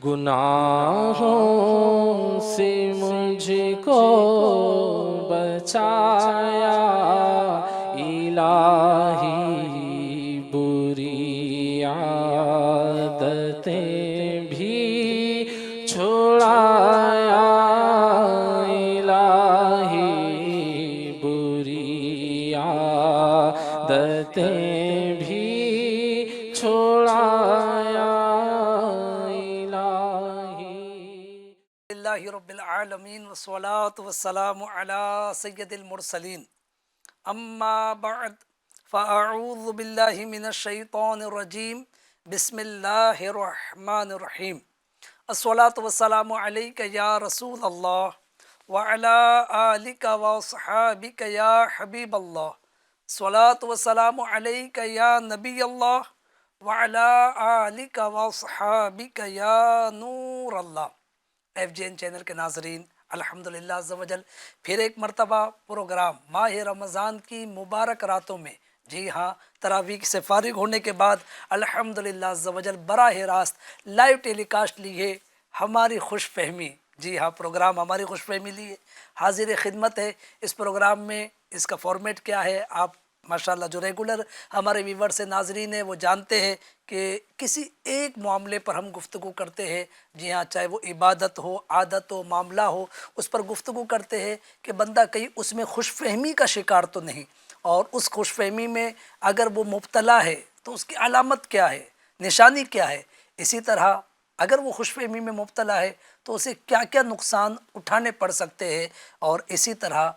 گناہوں سے مجھ کو بچایا الہی، بری عادتیں بھی چھڑایا الہی، بری عادتیں بھی چھڑایا اللہ رب العالمین والصلاة والسلام علی سید المرسلین، اما بعد فاعوذ باللہ من الشیطان الرجیم، بسم اللہ الرحمن الرحیم۔ الصلاة والسلام علیک یا رسول اللہ وعلی آلک وصحابک یا حبیب اللہ، الصلاة والسلام علیک یا نبی اللہ وعلی آلک وصحابک یا نور اللہ۔ ایف جی این چینل کے ناظرین، الحمدللہ عز و جل پھر ایک مرتبہ پروگرام ماہ رمضان کی مبارک راتوں میں، جی ہاں، تراویح سے فارغ ہونے کے بعد الحمدللہ عز و جل براہ راست لائیو ٹیلی کاسٹ لیے ہماری خوش فہمی، جی ہاں، پروگرام ہماری خوش فہمی لیے حاضر خدمت ہے۔ اس پروگرام میں اس کا فارمیٹ کیا ہے، آپ ماشاءاللہ جو ریگولر ہمارے ویور سے ناظرین ہیں وہ جانتے ہیں کہ کسی ایک معاملے پر ہم گفتگو کرتے ہیں، جی ہاں، چاہے وہ عبادت ہو، عادت ہو، معاملہ ہو، اس پر گفتگو کرتے ہیں کہ بندہ کہیں اس میں خوش فہمی کا شکار تو نہیں، اور اس خوش فہمی میں اگر وہ مبتلا ہے تو اس کی علامت کیا ہے، نشانی کیا ہے، اسی طرح اگر وہ خوش فہمی میں مبتلا ہے تو اسے کیا کیا نقصان اٹھانے پڑ سکتے ہیں، اور اسی طرح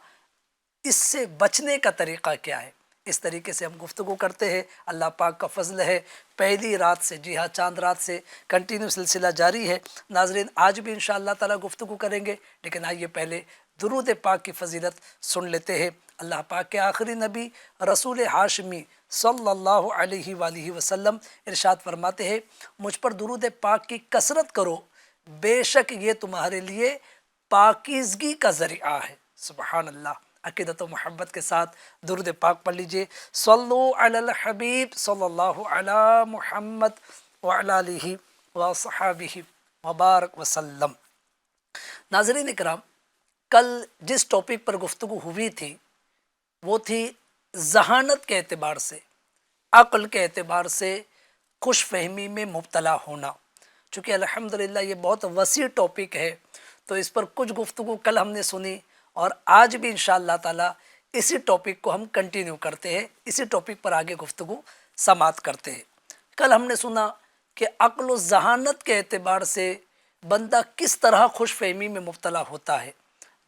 اس سے بچنے کا طریقہ کیا ہے، اس طریقے سے ہم گفتگو کرتے ہیں۔ اللہ پاک کا فضل ہے، پہلی رات سے، جی ہاں، چاند رات سے کنٹینیو سلسلہ جاری ہے۔ ناظرین، آج بھی انشاءاللہ تعالی گفتگو کریں گے، لیکن آئیے پہلے درود پاک کی فضیلت سن لیتے ہیں۔ اللہ پاک کے آخری نبی رسول ہاشمی صلی اللہ علیہ وآلہ وسلم ارشاد فرماتے ہیں، مجھ پر درود پاک کی کثرت کرو، بے شک یہ تمہارے لیے پاکیزگی کا ذریعہ ہے۔ سبحان اللہ۔ عقیدت و محبت کے ساتھ درود پاک پڑھ لیجئے، صلو علی الحبیب صلی اللہ علی محمد وعلی آلہ وصحابہ وبارک وسلم۔ ناظرین اکرام، کل جس ٹاپک پر گفتگو ہوئی تھی وہ تھی ذہانت کے اعتبار سے، عقل کے اعتبار سے خوش فہمی میں مبتلا ہونا۔ چونکہ الحمدللہ یہ بہت وسیع ٹاپک ہے تو اس پر کچھ گفتگو کل ہم نے سنی، اور آج بھی انشاءاللہ تعالی اسی ٹاپک کو ہم کنٹینیو کرتے ہیں، اسی ٹاپک پر آگے گفتگو سماعت کرتے ہیں۔ کل ہم نے سنا کہ عقل و ذہانت کے اعتبار سے بندہ کس طرح خوش فہمی میں مبتلا ہوتا ہے،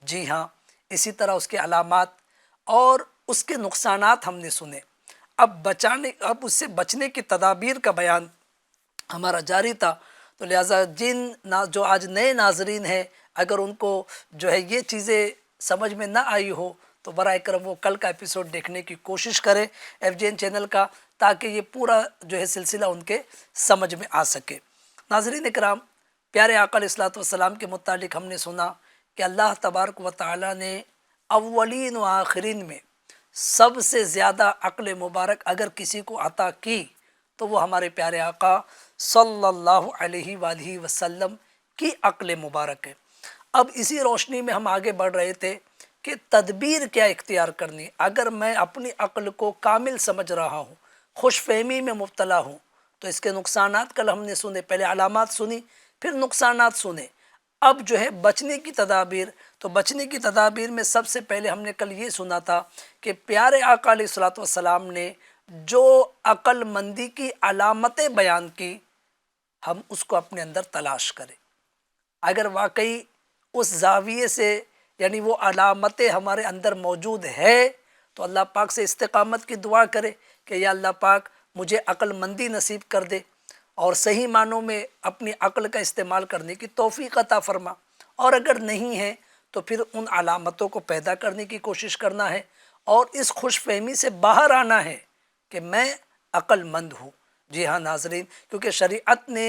جی ہاں، اسی طرح اس کے علامات اور اس کے نقصانات ہم نے سنے۔ اب اس سے بچنے کی تدابیر کا بیان ہمارا جاری تھا، تو لہٰذا جو آج نئے ناظرین ہیں، اگر ان کو جو ہے یہ چیزیں سمجھ میں نہ آئی ہو تو برائے کرم وہ کل کا ایپیسوڈ دیکھنے کی کوشش کریں ایف جی این چینل کا، تاکہ یہ پورا جو ہے سلسلہ ان کے سمجھ میں آ سکے۔ ناظرین اکرام، پیارے آقا علیہ الصلوۃ والسلام کے متعلق ہم نے سنا کہ اللہ تبارک و تعالی نے اولین و آخرین میں سب سے زیادہ عقل مبارک اگر کسی کو عطا کی تو وہ ہمارے پیارے آقا صلی اللہ علیہ وآلہ وسلم کی عقل مبارک ہے۔ اب اسی روشنی میں ہم آگے بڑھ رہے تھے کہ تدبیر کیا اختیار کرنی، اگر میں اپنی عقل کو کامل سمجھ رہا ہوں، خوش فہمی میں مبتلا ہوں، تو اس کے نقصانات کل ہم نے سنے، پہلے علامات سنی، پھر نقصانات سنے۔ اب جو ہے بچنے کی تدابیر، تو بچنے کی تدابیر میں سب سے پہلے ہم نے کل یہ سنا تھا کہ پیارے آقا علیہ الصلوۃ والسلام نے جو عقل مندی کی علامتیں بیان کی، ہم اس کو اپنے اندر تلاش کریں۔ اگر واقعی اس زاویے سے یعنی وہ علامتیں ہمارے اندر موجود ہے تو اللہ پاک سے استقامت کی دعا کرے کہ یا اللہ پاک مجھے عقل مندی نصیب کر دے اور صحیح معنوں میں اپنی عقل کا استعمال کرنے کی توفیق عطا فرما، اور اگر نہیں ہے تو پھر ان علامتوں کو پیدا کرنے کی کوشش کرنا ہے، اور اس خوش فہمی سے باہر آنا ہے کہ میں عقل مند ہوں۔ جی ہاں ناظرین، کیونکہ شریعت نے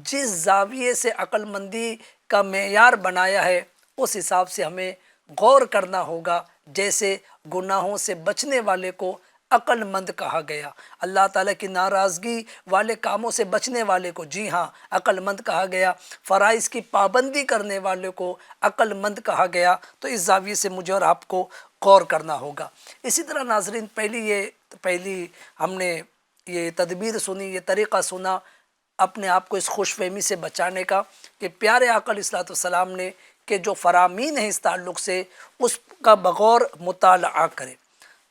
جس زاویے سے عقل مندی کا معیار بنایا ہے اس حساب سے ہمیں غور کرنا ہوگا۔ جیسے گناہوں سے بچنے والے کو عقل مند کہا گیا، اللہ تعالیٰ کی ناراضگی والے کاموں سے بچنے والے کو جی ہاں عقل مند کہا گیا، فرائض کی پابندی کرنے والے کو عقل مند کہا گیا۔ تو اس زاویے سے مجھے اور آپ کو غور کرنا ہوگا۔ اسی طرح ناظرین پہلی ہم نے یہ تدبیر سنی، یہ طریقہ سنا اپنے آپ کو اس خوش فہمی سے بچانے کا کہ پیارے آقا علیہ الصلوۃ والسلام نے کہ جو فرامین ہیں اس تعلق سے اس کا بغور مطالعہ کرے۔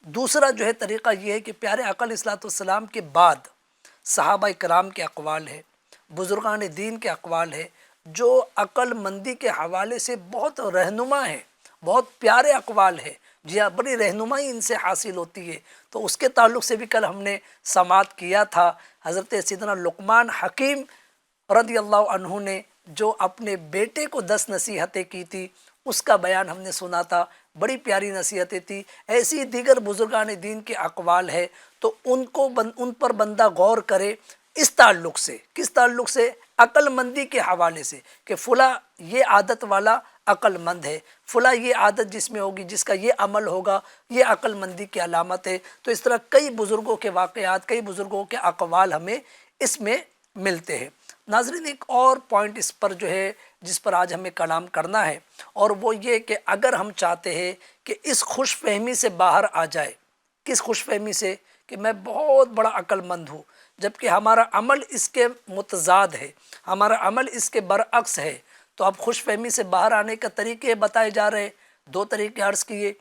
دوسرا جو ہے طریقہ یہ ہے کہ پیارے آقا علیہ الصلوۃ والسلام کے بعد صحابہ کرام کے اقوال ہے، بزرگان دین کے اقوال ہے، جو عقل مندی کے حوالے سے بہت رہنما ہے، بہت پیارے اقوال ہے، جی ہاں بڑی رہنمائی ان سے حاصل ہوتی ہے۔ تو اس کے تعلق سے بھی کل ہم نے سماعت کیا تھا، حضرت سیدنا لقمان حکیم رضی اللہ عنہ نے جو اپنے بیٹے کو 10 نصیحتیں کی تھی اس کا بیان ہم نے سنا تھا، بڑی پیاری نصیحتیں تھی۔ ایسی دیگر بزرگان دین کے اقوال ہے تو ان پر بندہ غور کرے اس تعلق سے، کس تعلق سے؟ عقل مندی کے حوالے سے کہ فلاں یہ عادت والا عقل مند ہے، فلاں یہ عادت جس میں ہوگی، جس کا یہ عمل ہوگا، یہ عقل مندی کی علامت ہے۔ تو اس طرح کئی بزرگوں کے واقعات، کئی بزرگوں کے اقوال ہمیں اس میں ملتے ہیں۔ ناظرین ایک اور پوائنٹ اس پر جو ہے جس پر آج ہمیں کلام کرنا ہے، اور وہ یہ کہ اگر ہم چاہتے ہیں کہ اس خوش فہمی سے باہر آ جائے، کس خوش فہمی سے؟ کہ میں بہت بڑا عقل مند ہوں جبکہ ہمارا عمل اس کے متضاد ہے، ہمارا عمل اس کے برعکس ہے، تو اب خوش فہمی سے باہر آنے کا طریقے بتائے جا رہے، 2 طریقے عرض کیے۔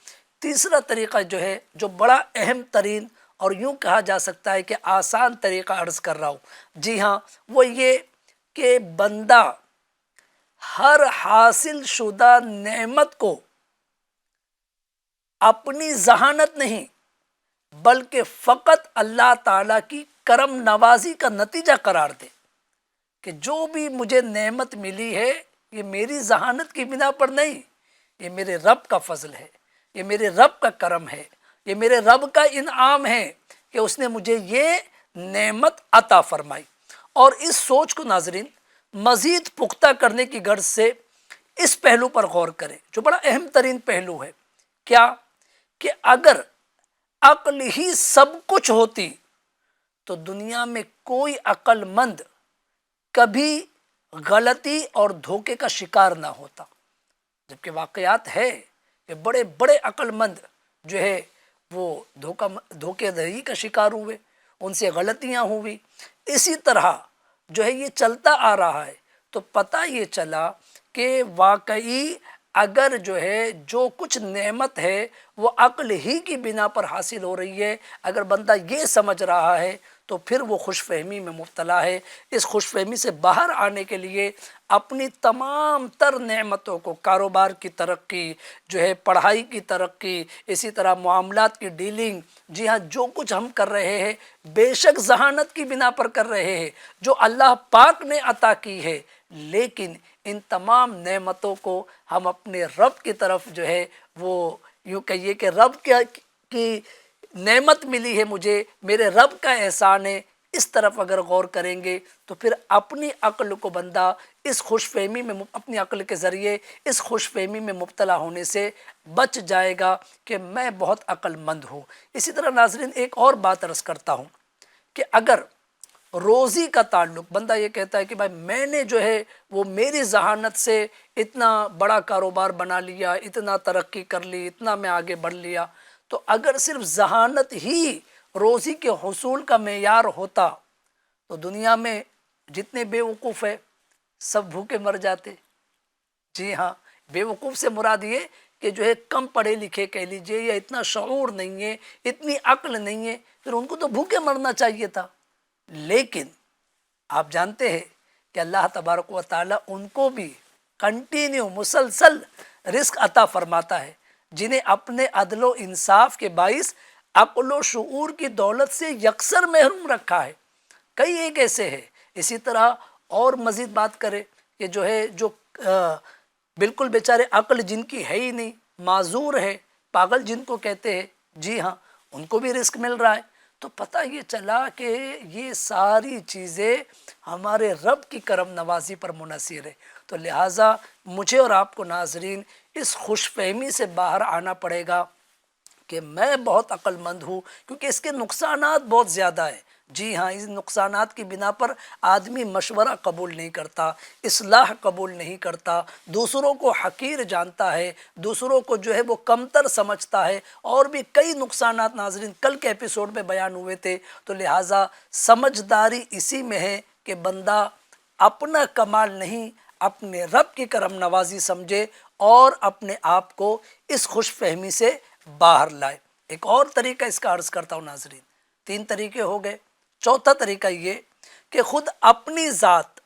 تیسرا طریقہ جو ہے جو بڑا اہم ترین اور یوں کہا جا سکتا ہے کہ آسان طریقہ عرض کر رہا ہوں، جی ہاں وہ یہ کہ بندہ ہر حاصل شدہ نعمت کو اپنی ذہانت نہیں بلکہ فقط اللہ تعالیٰ کی کرم نوازی کا نتیجہ قرار دے، کہ جو بھی مجھے نعمت ملی ہے یہ میری ذہانت کی بنا پر نہیں، یہ میرے رب کا فضل ہے، یہ میرے رب کا کرم ہے، یہ میرے رب کا انعام ہے کہ اس نے مجھے یہ نعمت عطا فرمائی۔ اور اس سوچ کو ناظرین مزید پختہ کرنے کی غرض سے اس پہلو پر غور کریں جو بڑا اہم ترین پہلو ہے، کیا کہ اگر عقل ہی سب کچھ ہوتی تو دنیا میں کوئی عقل مند کبھی غلطی اور دھوکے کا شکار نہ ہوتا، جبکہ واقعات ہے کہ بڑے بڑے عقل مند جو ہے وہ دھوکے دہی کا شکار ہوئے، ان سے غلطیاں ہوئی۔ اسی طرح جو ہے یہ چلتا آ رہا ہے تو پتہ یہ چلا کہ واقعی اگر جو ہے جو کچھ نعمت ہے وہ عقل ہی کی بنا پر حاصل ہو رہی ہے، اگر بندہ یہ سمجھ رہا ہے تو پھر وہ خوش فہمی میں مبتلا ہے۔ اس خوش فہمی سے باہر آنے کے لیے اپنی تمام تر نعمتوں کو، کاروبار کی ترقی جو ہے، پڑھائی کی ترقی، اسی طرح معاملات کی ڈیلنگ، جی ہاں جو کچھ ہم کر رہے ہیں بے شک ذہانت کی بنا پر کر رہے ہیں جو اللہ پاک نے عطا کی ہے، لیکن ان تمام نعمتوں کو ہم اپنے رب کی طرف جو ہے وہ یوں کہیے کہ رب کی نعمت ملی ہے مجھے، میرے رب کا احسان ہے، اس طرف اگر غور کریں گے تو پھر اپنی عقل کو بندہ اس خوش فہمی میں، اپنی عقل کے ذریعے اس خوش فہمی میں مبتلا ہونے سے بچ جائے گا کہ میں بہت عقل مند ہوں۔ اسی طرح ناظرین ایک اور بات عرض کرتا ہوں کہ اگر روزی کا تعلق بندہ یہ کہتا ہے کہ بھائی میں نے جو ہے وہ میری ذہانت سے اتنا بڑا کاروبار بنا لیا، اتنا ترقی کر لی، اتنا میں آگے بڑھ لیا، تو اگر صرف ذہانت ہی روزی کے حصول کا معیار ہوتا تو دنیا میں جتنے بے وقوف ہیں سب بھوکے مر جاتے۔ جی ہاں بے وقوف سے مراد یہ کہ جو ہے کم پڑھے لکھے کہہ لیجئے یا اتنا شعور نہیں ہے، اتنی عقل نہیں ہے، پھر ان کو تو بھوکے مرنا چاہیے تھا۔ لیکن آپ جانتے ہیں کہ اللہ تبارک و تعالیٰ ان کو بھی کنٹینیو مسلسل رزق عطا فرماتا ہے، جنہیں اپنے عدل و انصاف کے باعث عقل و شعور کی دولت سے یکسر محروم رکھا ہے۔ کئی ایک ایسے ہیں۔ اسی طرح اور مزید بات کرے کہ جو ہے جو بالکل بیچارے عقل جن کی ہے ہی نہیں، معذور ہے، پاگل جن کو کہتے ہیں، جی ہاں ان کو بھی رزق مل رہا ہے۔ تو پتہ یہ چلا کہ یہ ساری چیزیں ہمارے رب کی کرم نوازی پر منحصر ہے۔ تو لہٰذا مجھے اور آپ کو ناظرین اس خوش فہمی سے باہر آنا پڑے گا کہ میں بہت عقل مند ہوں، کیونکہ اس کے نقصانات بہت زیادہ ہیں۔ جی ہاں، اس نقصانات کی بنا پر آدمی مشورہ قبول نہیں کرتا، اصلاح قبول نہیں کرتا، دوسروں کو حقیر جانتا ہے، دوسروں کو جو ہے وہ کمتر سمجھتا ہے، اور بھی کئی نقصانات ناظرین کل کے ایپیسوڈ میں بیان ہوئے تھے۔ تو لہٰذا سمجھداری اسی میں ہے کہ بندہ اپنا کمال نہیں، اپنے رب کی کرم نوازی سمجھے اور اپنے آپ کو اس خوش فہمی سے باہر لائے۔ ایک اور طریقہ اس کا عرض کرتا ہوں ناظرین، 3 طریقے ہو گئے۔ چوتھا طریقہ یہ کہ خود اپنی ذات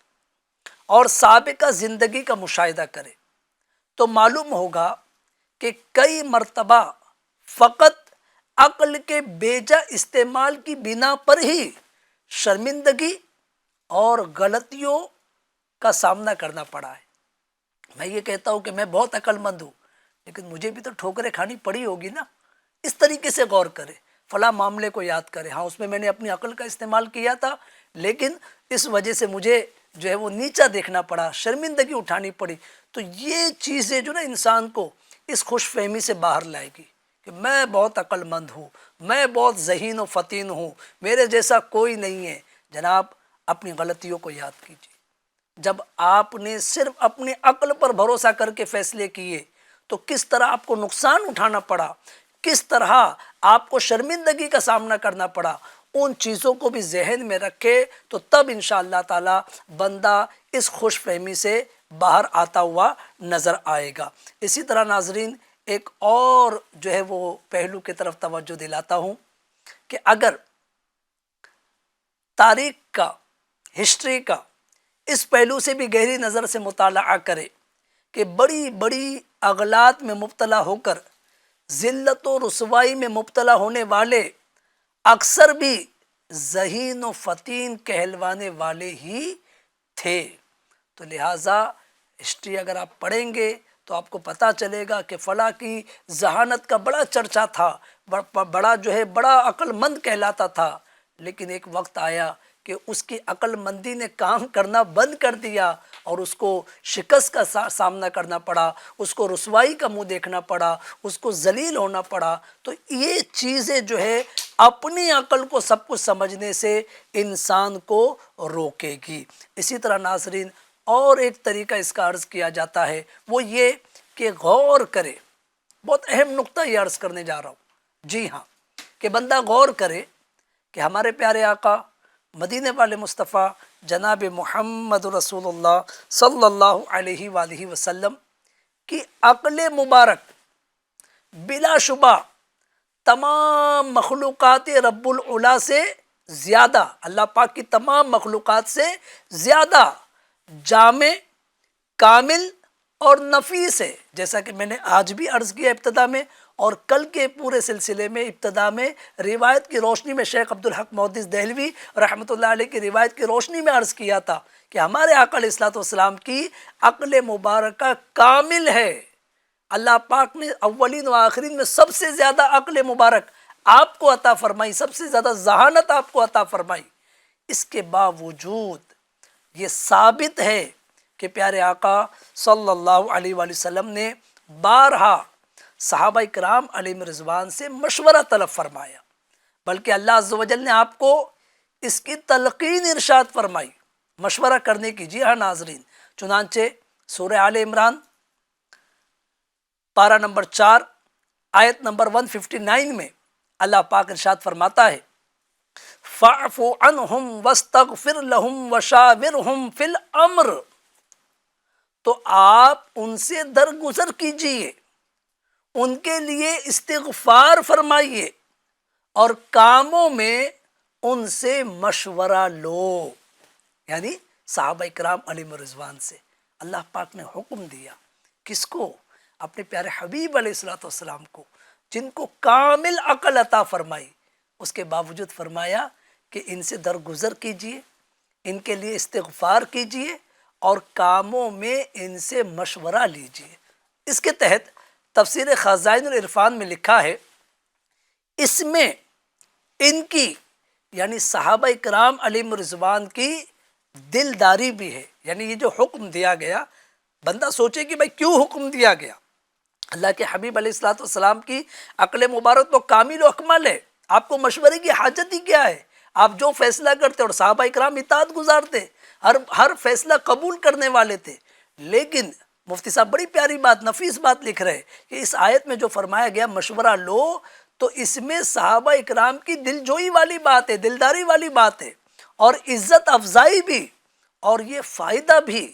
اور سابقہ زندگی کا مشاہدہ کرے تو معلوم ہوگا کہ کئی مرتبہ فقط عقل کے بیجا استعمال کی بنا پر ہی شرمندگی اور غلطیوں کا سامنا کرنا پڑا ہے۔ میں یہ کہتا ہوں کہ میں بہت عقل مند ہوں، لیکن مجھے بھی تو ٹھوکریں کھانی پڑی ہوگی نا۔ اس طریقے سے غور کرے، فلاں معاملے کو یاد کرے، ہاں اس میں نے اپنی عقل کا استعمال کیا تھا، لیکن اس وجہ سے مجھے جو ہے وہ نیچا دیکھنا پڑا، شرمندگی اٹھانی پڑی۔ تو یہ چیزیں جو نا انسان کو اس خوش فہمی سے باہر لائے گی کہ میں بہت عقل مند ہوں، میں بہت ذہین و فطین ہوں، میرے جیسا کوئی نہیں ہے۔ جناب اپنی غلطیوں کو یاد کیجیے۔ جب آپ نے صرف اپنی عقل پر بھروسہ کر کے فیصلے کیے تو کس طرح آپ کو نقصان اٹھانا پڑا، کس طرح آپ کو شرمندگی کا سامنا کرنا پڑا، ان چیزوں کو بھی ذہن میں رکھے تو تب انشاءاللہ تعالی بندہ اس خوش فہمی سے باہر آتا ہوا نظر آئے گا۔ اسی طرح ناظرین ایک اور جو ہے وہ پہلو کی طرف توجہ دلاتا ہوں کہ اگر تاریخ کا، ہسٹری کا اس پہلو سے بھی گہری نظر سے مطالعہ کرے کہ بڑی بڑی اغلاط میں مبتلا ہو کر ذلت و رسوائی میں مبتلا ہونے والے اکثر بھی ذہین و فطین کہلوانے والے ہی تھے۔ تو لہٰذا ہسٹری اگر آپ پڑھیں گے تو آپ کو پتہ چلے گا کہ فلاں کی ذہانت کا بڑا چرچا تھا، بڑا جو ہے بڑا عقل مند کہلاتا تھا، لیکن ایک وقت آیا کہ اس کی عقل مندی نے کام کرنا بند کر دیا اور اس کو شکست کا سامنا کرنا پڑا، اس کو رسوائی کا منہ دیکھنا پڑا، اس کو ذلیل ہونا پڑا۔ تو یہ چیزیں جو ہے اپنی عقل کو سب کچھ سمجھنے سے انسان کو روکے گی۔ اسی طرح ناظرین اور ایک طریقہ اس کا عرض کیا جاتا ہے، وہ یہ کہ غور کرے۔ بہت اہم نقطہ یہ عرض کرنے جا رہا ہوں، جی ہاں، کہ بندہ غور کرے کہ ہمارے پیارے آقا مدینے والے مصطفیٰ جناب محمد رسول اللہ صلی اللہ علیہ وآلہ وسلم کی عقل مبارک بلا شبہ تمام مخلوقات رب العلا سے زیادہ، اللہ پاک کی تمام مخلوقات سے زیادہ جامع، کامل اور نفیس ہے۔ جیسا کہ میں نے آج بھی عرض کیا ابتدا میں، اور کل کے پورے سلسلے میں ابتدا میں روایت کی روشنی میں شیخ عبدالحق محدث دہلوی رحمۃ اللہ علیہ کی روایت کی روشنی میں عرض کیا تھا کہ ہمارے آقا علیہ الصلوۃ والسلام کی عقل مبارکہ کامل ہے۔ اللہ پاک نے اولین و آخرین میں سب سے زیادہ عقل مبارک آپ کو عطا فرمائی، سب سے زیادہ ذہانت آپ کو عطا فرمائی۔ اس کے باوجود یہ ثابت ہے کہ پیارے آقا صلی اللہ علیہ وآلہ وسلم نے بارہا صحابہ کرام علیہم رضوان سے مشورہ طلب فرمایا، بلکہ اللہ عز و جل نے آپ کو اس کی تلقین ارشاد فرمائی، مشورہ کرنے کی۔ جی ہاں ناظرین، چنانچہ سورہ آل عمران پارہ نمبر 4 آیت نمبر 159 میں اللہ پاک ارشاد فرماتا ہے فَاعْفُ عَنْهُمْ وَاسْتَغْفِرْ لَهُمْ وَشَاوِرْهُمْ فِي الْأَمْرِ، تو آپ ان سے درگزر کیجئے، ان کے لیے استغفار فرمائیے اور کاموں میں ان سے مشورہ لو۔ یعنی صحابہ کرام علیہم رضوان سے اللہ پاک نے حکم دیا، کس کو؟ اپنے پیارے حبیب علیہ الصلوۃ والسلام کو، جن کو کامل عقل عطا فرمائی، اس کے باوجود فرمایا کہ ان سے درگزر کیجئے، ان کے لیے استغفار کیجئے اور کاموں میں ان سے مشورہ لیجئے۔ اس کے تحت تفسیر خزائن العرفان میں لکھا ہے، اس میں ان کی یعنی صحابہ کرام علیہم رضوان کی دلداری بھی ہے۔ یعنی یہ جو حکم دیا گیا، بندہ سوچے کہ بھائی کیوں حکم دیا گیا؟ اللہ کے حبیب علیہ الصلوۃ والسلام کی عقل مبارک تو کامل و اکمل ہے، آپ کو مشورے کی حاجت ہی کیا ہے؟ آپ جو فیصلہ کرتے، اور صحابہ اکرام اطاعت گزارتے، ہر فیصلہ قبول کرنے والے تھے۔ لیکن مفتی صاحب بڑی پیاری بات، نفیس بات لکھ رہے کہ اس آیت میں جو فرمایا گیا مشورہ لو، تو اس میں صحابہ اکرام کی دل جوئی والی بات ہے، دلداری والی بات ہے، اور عزت افزائی بھی، اور یہ فائدہ بھی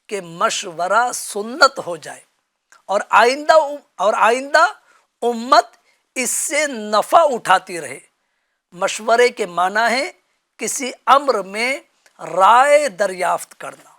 کہ مشورہ سنت ہو جائے، اور آئندہ امت اس سے نفع اٹھاتی رہے۔ مشورے کے معنی ہے کسی امر میں رائے دریافت کرنا۔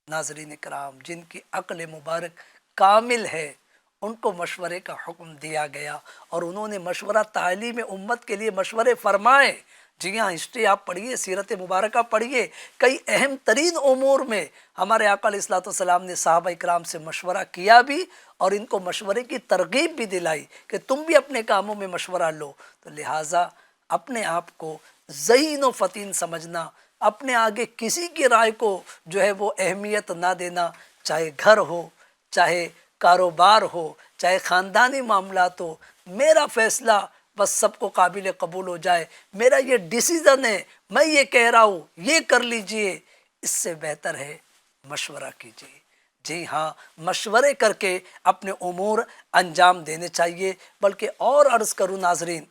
ناظرین کرام، جن کی عقل مبارک کامل ہے ان کو مشورے کا حکم دیا گیا، اور انہوں نے مشورہ تعلیم امت کے لیے مشورے فرمائے۔ جی ہاں، ہسٹری آپ پڑھیے، سیرت مبارکہ پڑھیے، کئی اہم ترین امور میں ہمارے آقا علیہ الصلوۃ والسلام نے صحابہ اکرام سے مشورہ کیا بھی، اور ان کو مشورے کی ترغیب بھی دلائی کہ تم بھی اپنے کاموں میں مشورہ لو۔ تو لہٰذا اپنے آپ کو ذہین و فطین سمجھنا، اپنے آگے کسی کی رائے کو جو ہے وہ اہمیت نہ دینا، چاہے گھر ہو، چاہے کاروبار ہو، چاہے خاندانی معاملات ہو، میرا فیصلہ بس سب کو قابل قبول ہو جائے، میرا یہ ڈیسیزن ہے، میں یہ کہہ رہا ہوں، یہ کر لیجئے، اس سے بہتر ہے مشورہ کیجئے۔ جی ہاں، مشورے کر کے اپنے امور انجام دینے چاہیے۔ بلکہ اور عرض کروں ناظرین،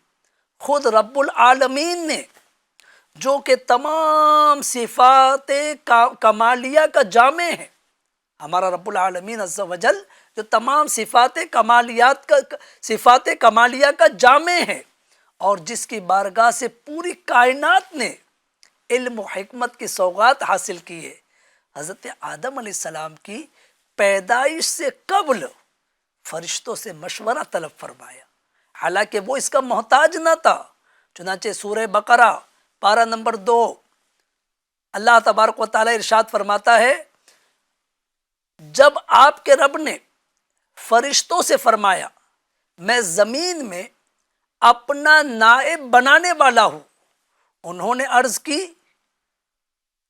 خود رب العالمین نے جو کہ تمام صفات کمالیہ کا جامع ہے، ہمارا رب العالمین عز و جل جو تمام صفات کمالیہ کا جامع ہے، اور جس کی بارگاہ سے پوری کائنات نے علم و حکمت کی سوغات حاصل کی ہے، حضرت آدم علیہ السلام کی پیدائش سے قبل فرشتوں سے مشورہ طلب فرمایا، حالانکہ وہ اس کا محتاج نہ تھا۔ چنانچہ سورہ بقرہ پارہ نمبر 2 اللہ تبارک و تعالی ارشاد فرماتا ہے، جب آپ کے رب نے فرشتوں سے فرمایا میں زمین میں اپنا نائب بنانے والا ہوں، انہوں نے عرض کی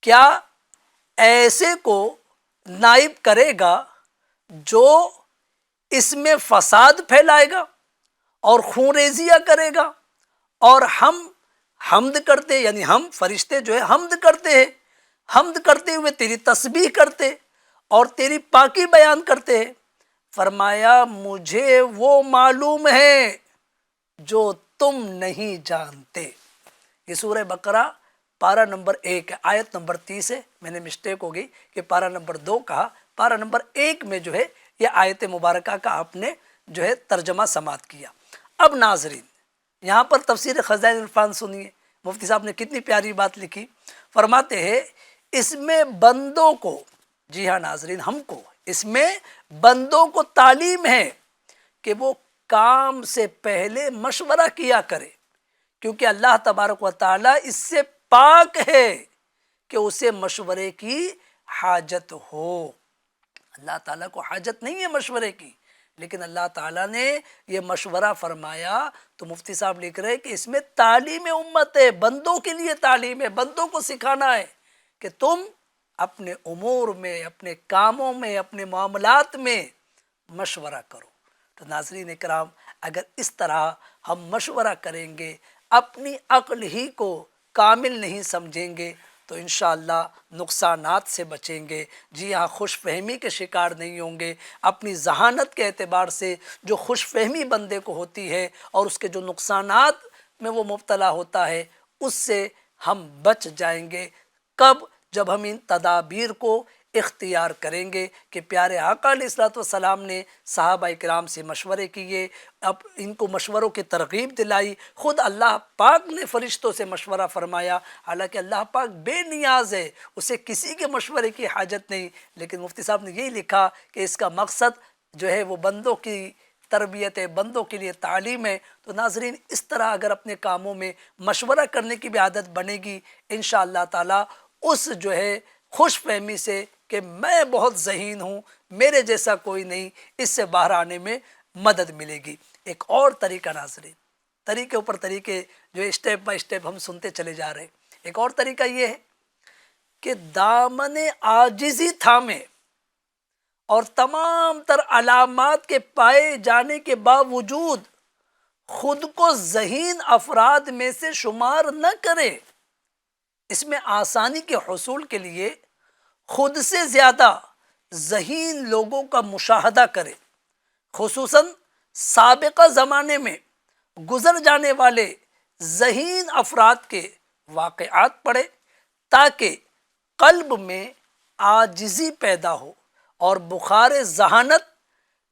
کیا ایسے کو نائب کرے گا جو اس میں فساد پھیلائے گا اور خون ریزیاں کرے گا؟ اور ہم حمد کرتے، یعنی ہم فرشتے جو ہے حمد کرتے ہیں، حمد کرتے ہوئے تیری تسبیح کرتے اور تیری پاکی بیان کرتے ہیں۔ فرمایا مجھے وہ معلوم ہے جو تم نہیں جانتے۔ یہ سورہ بقرہ پارہ نمبر 1 آیت نمبر 30 ہے، میں نے مسٹیک ہو گئی کہ پارہ نمبر 2 کہا، پارہ نمبر 1 میں جو ہے یہ آیت مبارکہ کا آپ نے جو ہے ترجمہ سماعت کیا۔ اب ناظرین یہاں پر تفسیر خزائن عرفان سنیے، مفتی صاحب نے کتنی پیاری بات لکھی۔ فرماتے ہیں اس میں بندوں کو، جی ہاں ناظرین، ہم کو اس میں بندوں کو تعلیم ہے کہ وہ کام سے پہلے مشورہ کیا کرے، کیونکہ اللہ تبارک و تعالی اس سے پاک ہے کہ اسے مشورے کی حاجت ہو۔ اللہ تعالیٰ کو حاجت نہیں ہے مشورے کی، لیکن اللہ تعالیٰ نے یہ مشورہ فرمایا تو مفتی صاحب لکھ رہے کہ اس میں تعلیم امت ہے، بندوں کے لیے تعلیم ہے، بندوں کو سکھانا ہے کہ تم اپنے امور میں، اپنے کاموں میں، اپنے معاملات میں مشورہ کرو۔ تو ناظرین اکرام، اگر اس طرح ہم مشورہ کریں گے، اپنی عقل ہی کو کامل نہیں سمجھیں گے، تو انشاءاللہ نقصانات سے بچیں گے۔ جی ہاں، خوش فہمی کے شکار نہیں ہوں گے۔ اپنی ذہانت کے اعتبار سے جو خوش فہمی بندے کو ہوتی ہے اور اس کے جو نقصانات میں وہ مبتلا ہوتا ہے، اس سے ہم بچ جائیں گے۔ کب؟ جب ہم ان تدابیر کو اختیار کریں گے کہ پیارے آقا علیہ الصلوۃ والسلام نے صحابہ اکرام سے مشورے کیے، اب ان کو مشوروں کی ترغیب دلائی، خود اللہ پاک نے فرشتوں سے مشورہ فرمایا، حالانکہ اللہ پاک بے نیاز ہے، اسے کسی کے مشورے کی حاجت نہیں، لیکن مفتی صاحب نے یہی لکھا کہ اس کا مقصد جو ہے وہ بندوں کی تربیت ہے، بندوں کے لیے تعلیم ہے۔ تو ناظرین اس طرح اگر اپنے کاموں میں مشورہ کرنے کی بھی عادت بنے گی، انشاءاللہ تعالی اس جو ہے خوش فہمی سے کہ میں بہت ذہین ہوں، میرے جیسا کوئی نہیں، اس سے باہر آنے میں مدد ملے گی۔ ایک اور طریقہ ناظرین، طریقے اوپر طریقے جو اسٹیپ بائی اسٹیپ ہم سنتے چلے جا رہے ہیں، ایک اور طریقہ یہ ہے کہ دامن عاجزی تھامے اور تمام تر علامات کے پائے جانے کے باوجود خود کو ذہین افراد میں سے شمار نہ کرے، اس میں آسانی کے حصول کے لیے خود سے زیادہ ذہین لوگوں کا مشاہدہ کرے، خصوصاً سابقہ زمانے میں گزر جانے والے ذہین افراد کے واقعات پڑھے تاکہ قلب میں عاجزی پیدا ہو اور بخار ذہانت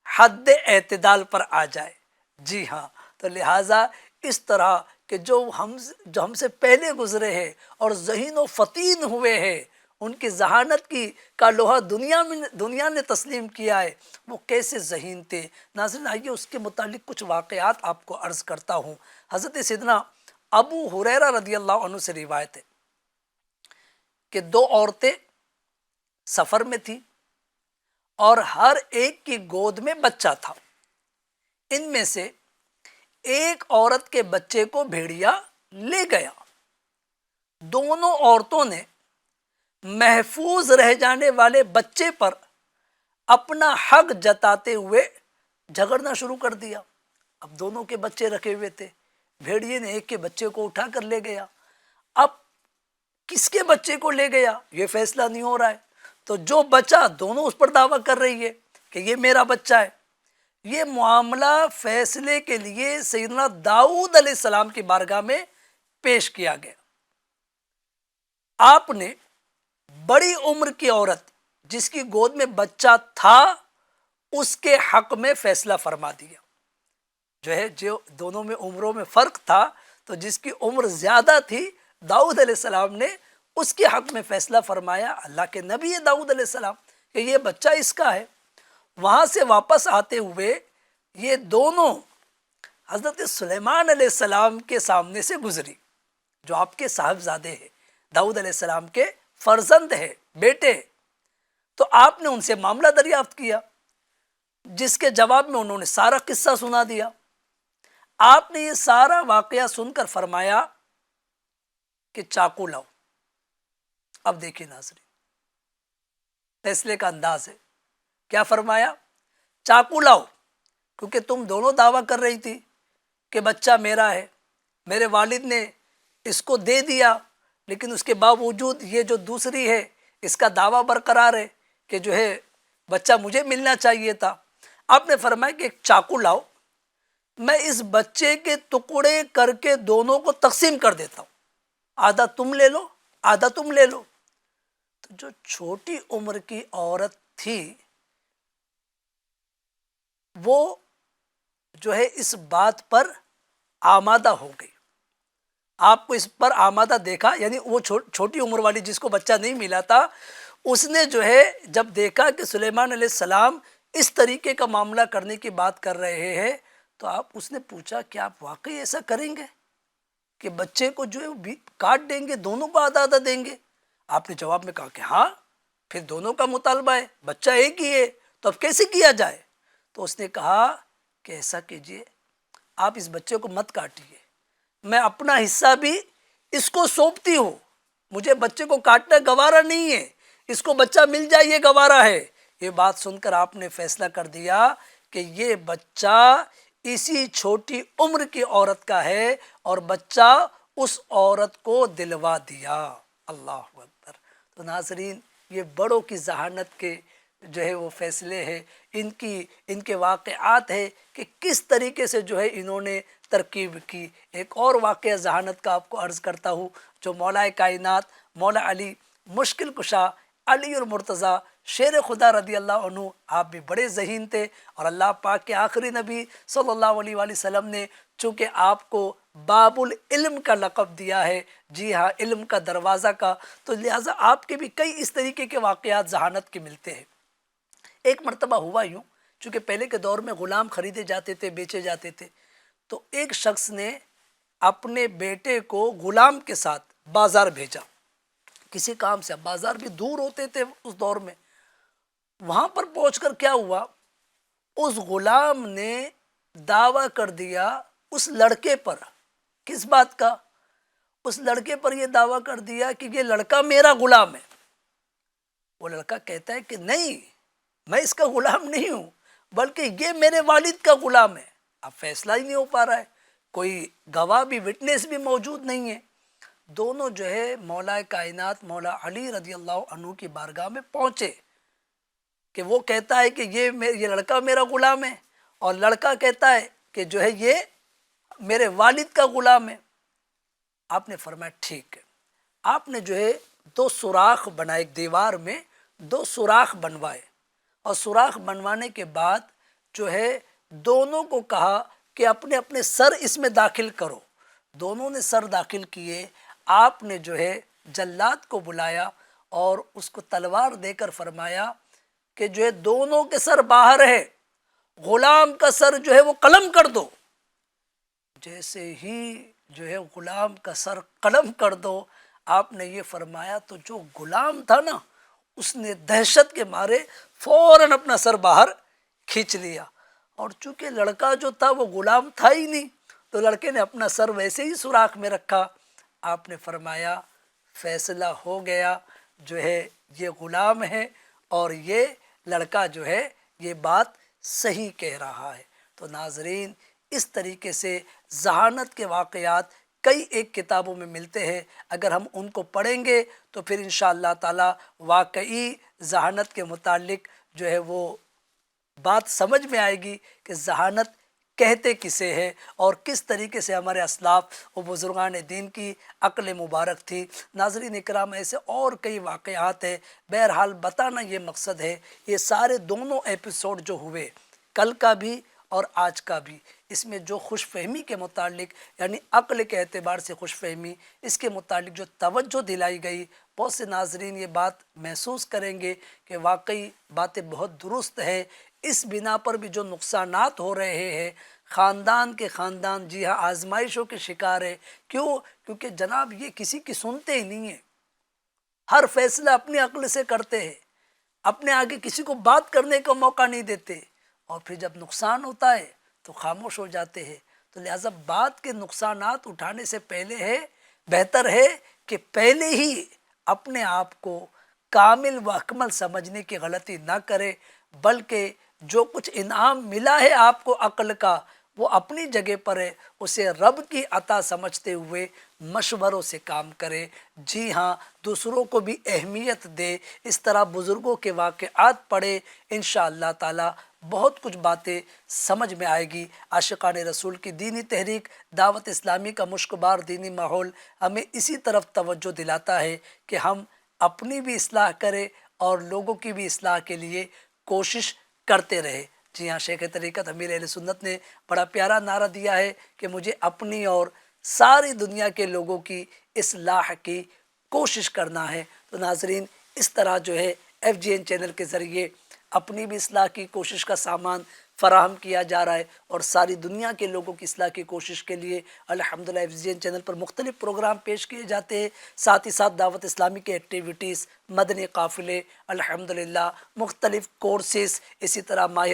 حد اعتدال پر آ جائے۔ جی ہاں، تو لہٰذا اس طرح کہ جو ہم سے پہلے گزرے ہیں اور ذہین و فطین ہوئے ہیں، ان کی ذہانت کا لوہا دنیا نے تسلیم کیا ہے، وہ کیسے ذہین تھے۔ ناظرین آئیے اس کے متعلق کچھ واقعات آپ کو عرض کرتا ہوں۔ حضرت سیدنا ابو ہریرہ رضی اللہ عنہ سے روایت ہے کہ دو عورتیں سفر میں تھیں اور ہر ایک کی گود میں بچہ تھا۔ ان میں سے ایک عورت کے بچے کو بھیڑیا لے گیا۔ دونوں عورتوں نے محفوظ رہ جانے والے بچے پر اپنا حق جتاتے ہوئے جھگڑنا شروع کر دیا۔ اب دونوں کے بچے رکھے ہوئے تھے، بھیڑیے نے ایک کے بچے کو اٹھا کر لے گیا۔ اب کس کے بچے کو لے گیا یہ فیصلہ نہیں ہو رہا ہے، تو جو بچہ دونوں اس پر دعویٰ کر رہی ہے کہ یہ میرا بچہ ہے۔ یہ معاملہ فیصلے کے لیے سیدنا داؤد علیہ السلام کی بارگاہ میں پیش کیا گیا۔ آپ نے بڑی عمر کی عورت جس کی گود میں بچہ تھا اس کے حق میں فیصلہ فرما دیا۔ جو دونوں میں عمروں میں فرق تھا، تو جس کی عمر زیادہ تھی داؤد علیہ السلام نے اس کے حق میں فیصلہ فرمایا، اللہ کے نبی داؤد علیہ السلام، کہ یہ بچہ اس کا ہے۔ وہاں سے واپس آتے ہوئے یہ دونوں حضرت سلیمان علیہ السلام کے سامنے سے گزری، جو آپ کے صاحبزادے ہیں، داؤد علیہ السلام کے فرزند ہے، بیٹے۔ تو آپ نے ان سے معاملہ دریافت کیا، جس کے جواب میں انہوں نے سارا قصہ سنا دیا۔ آپ نے یہ سارا واقعہ سن کر فرمایا کہ چاقو لاؤ۔ اب دیکھیں ناظرین، فیصلے کا انداز ہے۔ کیا فرمایا؟ چاقو لاؤ، کیونکہ تم دونوں دعویٰ کر رہی تھی کہ بچہ میرا ہے، میرے والد نے اس کو دے دیا، لیکن اس کے باوجود یہ جو دوسری ہے اس کا دعویٰ برقرار ہے کہ جو ہے بچہ مجھے ملنا چاہیے تھا۔ آپ نے فرمایا کہ ایک چاقو لاؤ، میں اس بچے کے ٹکڑے کر کے دونوں کو تقسیم کر دیتا ہوں، آدھا تم لے لو آدھا تم لے لو۔ تو جو چھوٹی عمر کی عورت تھی وہ جو ہے اس بات پر آمادہ ہو گئی۔ آپ کو اس پر آمادہ دیکھا، یعنی وہ چھوٹی عمر والی جس کو بچہ نہیں ملا تھا، اس نے جو ہے جب دیکھا کہ سلیمان علیہ السلام اس طریقے کا معاملہ کرنے کی بات کر رہے ہیں، تو اس نے پوچھا کہ آپ واقعی ایسا کریں گے کہ بچے کو جو ہے کاٹ دیں گے، دونوں کو آدھا آدھا دیں گے؟ آپ نے جواب میں کہا کہ ہاں، پھر دونوں کا مطالبہ ہے، بچہ ایک ہی ہے، تو اب کیسے کیا جائے؟ تو اس نے کہا کہ ایسا کیجئے، آپ اس بچے کو مت کاٹیے، میں اپنا حصہ بھی اس کو سونپتی ہوں، مجھے بچے کو کاٹنا گوارا نہیں ہے، اس کو بچہ مل جائے یہ گوارا ہے۔ یہ بات سن کر آپ نے فیصلہ کر دیا کہ یہ بچہ اسی چھوٹی عمر کی عورت کا ہے، اور بچہ اس عورت کو دلوا دیا۔ اللہ اکبر۔ تو ناظرین، یہ بڑوں کی ذہانت کے جو ہے وہ فیصلے ہیں، ان کے واقعات ہیں کہ کس طریقے سے جو ہے انہوں نے ترکیب کی۔ ایک اور واقعہ ذہانت کا آپ کو عرض کرتا ہوں، جو مولا کائنات مولا علی مشکل کشا علی المرتضیٰ شیر خدا رضی اللہ عنہ، آپ بھی بڑے ذہین تھے، اور اللہ پاک کے آخری نبی صلی اللہ علیہ وآلہ وسلم نے چونکہ آپ کو باب العلم کا لقب دیا ہے، جی ہاں، علم کا دروازہ کا، تو لہٰذا آپ کے بھی کئی اس طریقے کے واقعات ذہانت کے ملتے ہیں۔ ایک مرتبہ ہوا یوں، چونکہ پہلے کے دور میں غلام خریدے جاتے تھے، بیچے جاتے تھے، تو ایک شخص نے اپنے بیٹے کو غلام کے ساتھ بازار بھیجا کسی کام سے۔ بازار بھی دور ہوتے تھے اس دور میں۔ وہاں پر پہنچ کر کیا ہوا، اس غلام نے دعویٰ کر دیا اس لڑکے پر۔ کس بات کا؟ اس لڑکے پر یہ دعویٰ کر دیا کہ یہ لڑکا میرا غلام ہے۔ وہ لڑکا کہتا ہے کہ نہیں، میں اس کا غلام نہیں ہوں بلکہ یہ میرے والد کا غلام ہے۔ اب فیصلہ ہی نہیں ہو پا رہا ہے، کوئی گواہ بھی وٹنس بھی موجود نہیں ہے۔ دونوں جو ہے مولا کائنات مولا علی رضی اللہ عنہ کی بارگاہ میں پہنچے کہ وہ کہتا ہے کہ یہ لڑکا میرا غلام ہے، اور لڑکا کہتا ہے کہ جو ہے یہ میرے والد کا غلام ہے۔ آپ نے فرمایا ٹھیک ہے۔ آپ نے جو ہے دو سوراخ بنائے، ایک دیوار میں دو سوراخ بنوائے، اور سوراخ بنوانے کے بعد جو ہے دونوں کو کہا کہ اپنے اپنے سر اس میں داخل کرو۔ دونوں نے سر داخل کیے۔ آپ نے جو ہے جلاد کو بلایا اور اس کو تلوار دے کر فرمایا کہ جو ہے دونوں کے سر باہر ہے، غلام کا سر جو ہے وہ قلم کر دو۔ جیسے ہی جو ہے غلام کا سر قلم کر دو، آپ نے یہ فرمایا تو جو غلام تھا نا اس نے دہشت کے مارے فوراً اپنا سر باہر کھینچ لیا، اور چونکہ لڑکا جو تھا وہ غلام تھا ہی نہیں تو لڑکے نے اپنا سر ویسے ہی سوراخ میں رکھا۔ آپ نے فرمایا فیصلہ ہو گیا، جو ہے یہ غلام ہے اور یہ لڑکا جو ہے یہ بات صحیح کہہ رہا ہے۔ تو ناظرین اس طریقے سے ذہانت کے واقعات کئی ایک کتابوں میں ملتے ہیں، اگر ہم ان کو پڑھیں گے تو پھر انشاءاللہ تعالی واقعی ذہانت کے متعلق جو ہے وہ بات سمجھ میں آئے گی کہ ذہانت کہتے کسے ہے اور کس طریقے سے ہمارے اسلاف و بزرگان دین کی عقل مبارک تھی۔ ناظرین اکرام ایسے اور کئی واقعات ہیں، بہرحال بتانا یہ مقصد ہے۔ یہ سارے دونوں ایپیسوڈ جو ہوئے، کل کا بھی اور آج کا بھی، اس میں جو خوش فہمی کے متعلق یعنی عقل کے اعتبار سے خوش فہمی، اس کے متعلق جو توجہ دلائی گئی، بہت سے ناظرین یہ بات محسوس کریں گے کہ واقعی باتیں بہت درست ہے۔ اس بنا پر بھی جو نقصانات ہو رہے ہیں، خاندان کے خاندان جی ہاں آزمائشوں کے شکار ہے۔ کیوں؟ کیونکہ جناب یہ کسی کی سنتے ہی نہیں ہیں، ہر فیصلہ اپنی عقل سے کرتے ہیں، اپنے آگے کسی کو بات کرنے کا موقع نہیں دیتے، اور پھر جب نقصان ہوتا ہے تو خاموش ہو جاتے ہیں۔ تو لہٰذا بات کے نقصانات اٹھانے سے پہلے بہتر ہے کہ پہلے ہی اپنے آپ کو کامل و اکمل سمجھنے کی غلطی نہ کرے، بلکہ جو کچھ انعام ملا ہے آپ کو عقل کا وہ اپنی جگہ پر ہے، اسے رب کی عطا سمجھتے ہوئے مشوروں سے کام کرے۔ جی ہاں دوسروں کو بھی اہمیت دے، اس طرح بزرگوں کے واقعات پڑھے، انشاءاللہ تعالی بہت کچھ باتیں سمجھ میں آئے گی۔ عاشقان رسول کی دینی تحریک دعوت اسلامی کا مشکبار دینی ماحول ہمیں اسی طرف توجہ دلاتا ہے کہ ہم اپنی بھی اصلاح کریں اور لوگوں کی بھی اصلاح کے لیے کوشش کرتے رہے۔ جی ہاں شیخ طریقت امیر اہل سنت نے بڑا پیارا نعرہ دیا ہے کہ مجھے اپنی اور ساری دنیا کے لوگوں کی اصلاح کی کوشش کرنا ہے۔ تو ناظرین اس طرح جو ہے ایف جی این چینل کے ذریعے اپنی بھی اصلاح کی کوشش کا سامان فراہم کیا جا رہا ہے، اور ساری دنیا کے لوگوں کی اصلاح کی کوشش کے لیے الحمدللہ ایف جی این چینل پر مختلف پروگرام پیش کیے جاتے ہیں، ساتھ ہی ساتھ دعوت اسلامی کے ایکٹیویٹیز، مدنی قافلے، الحمدللہ مختلف کورسز، اسی طرح ماہ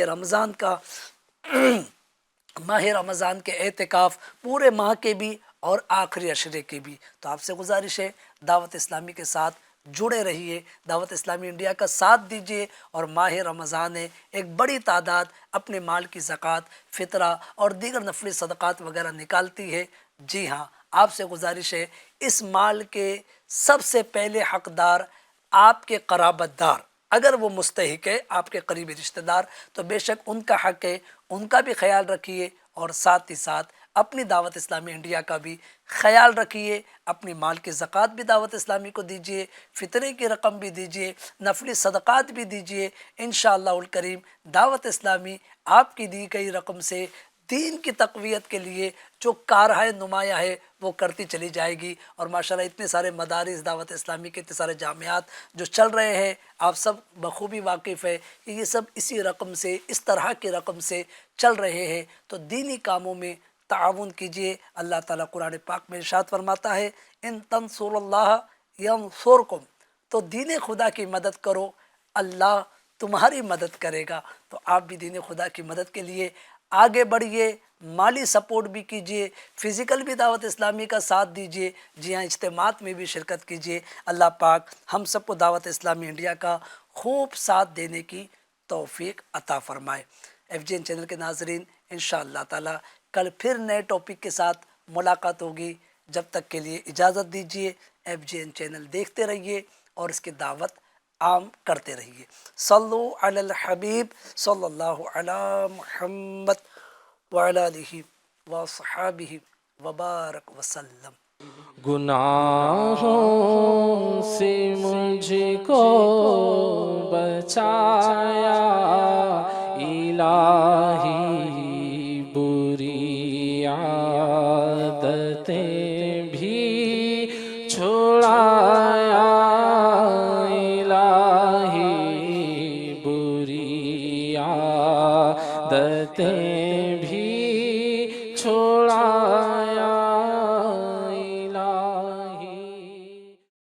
رمضان کے اعتکاف پورے ماہ کے بھی اور آخری عشرے کے بھی۔ تو آپ سے گزارش ہے دعوت اسلامی کے ساتھ جڑے رہیے، دعوت اسلامی انڈیا کا ساتھ دیجیے، اور ماہ رمضان ہے، ایک بڑی تعداد اپنے مال کی زکوٰۃ، فطرہ اور دیگر نفلی صدقات وغیرہ نکالتی ہے۔ جی ہاں آپ سے گزارش ہے اس مال کے سب سے پہلے حقدار آپ کے قرابت دار، اگر وہ مستحق ہے آپ کے قریبی رشتہ دار تو بے شک ان کا حق ہے، ان کا بھی خیال رکھیے، اور ساتھ ہی ساتھ اپنی دعوت اسلامی انڈیا کا بھی خیال رکھیے۔ اپنی مال کی زکوٰۃ بھی دعوت اسلامی کو دیجیے، فطرے کی رقم بھی دیجیے، نفلی صدقات بھی دیجیے۔ انشاءاللہ الکریم دعوت اسلامی آپ کی دی گئی رقم سے دین کی تقویت کے لیے جو کارہائے نمایاں ہے وہ کرتی چلی جائے گی۔ اور ماشاءاللہ اتنے سارے مدارس دعوت اسلامی کے، اتنے سارے جامعات جو چل رہے ہیں، آپ سب بخوبی واقف ہے کہ یہ سب اسی رقم سے، اس طرح کی رقم سے چل رہے ہیں۔ تو دینی کاموں میں تعاون کیجیے۔ اللہ تعالیٰ قرآن پاک میں ارشاد فرماتا ہے ان تنصروا اللہ ینصرکم، تو دین خدا کی مدد کرو اللہ تمہاری مدد کرے گا۔ تو آپ بھی دین خدا کی مدد کے لیے آگے بڑھیے، مالی سپورٹ بھی کیجیے، فزیکل بھی دعوت اسلامی کا ساتھ دیجیے۔ جی ہاں اجتماعات میں بھی شرکت کیجیے۔ اللہ پاک ہم سب کو دعوت اسلامی انڈیا کا خوب ساتھ دینے کی توفیق عطا فرمائے۔ ایف جی این چینل کے ناظرین، انشاءاللہ تعالی کل پھر نئے ٹاپک کے ساتھ ملاقات ہوگی۔ جب تک کے لیے اجازت دیجیے، ایف جی این چینل دیکھتے رہیے اور اس کی دعوت عام کرتے رہیے۔ صلو علی الحبیب صلی اللہ علی محمد وعلی آلہ وصحابہ وبارک وسلم۔ گناہوں سے مجھ کو بچایا الہی، بری عادتیں بھی چھڑایا الہی، بری عادتیں بھی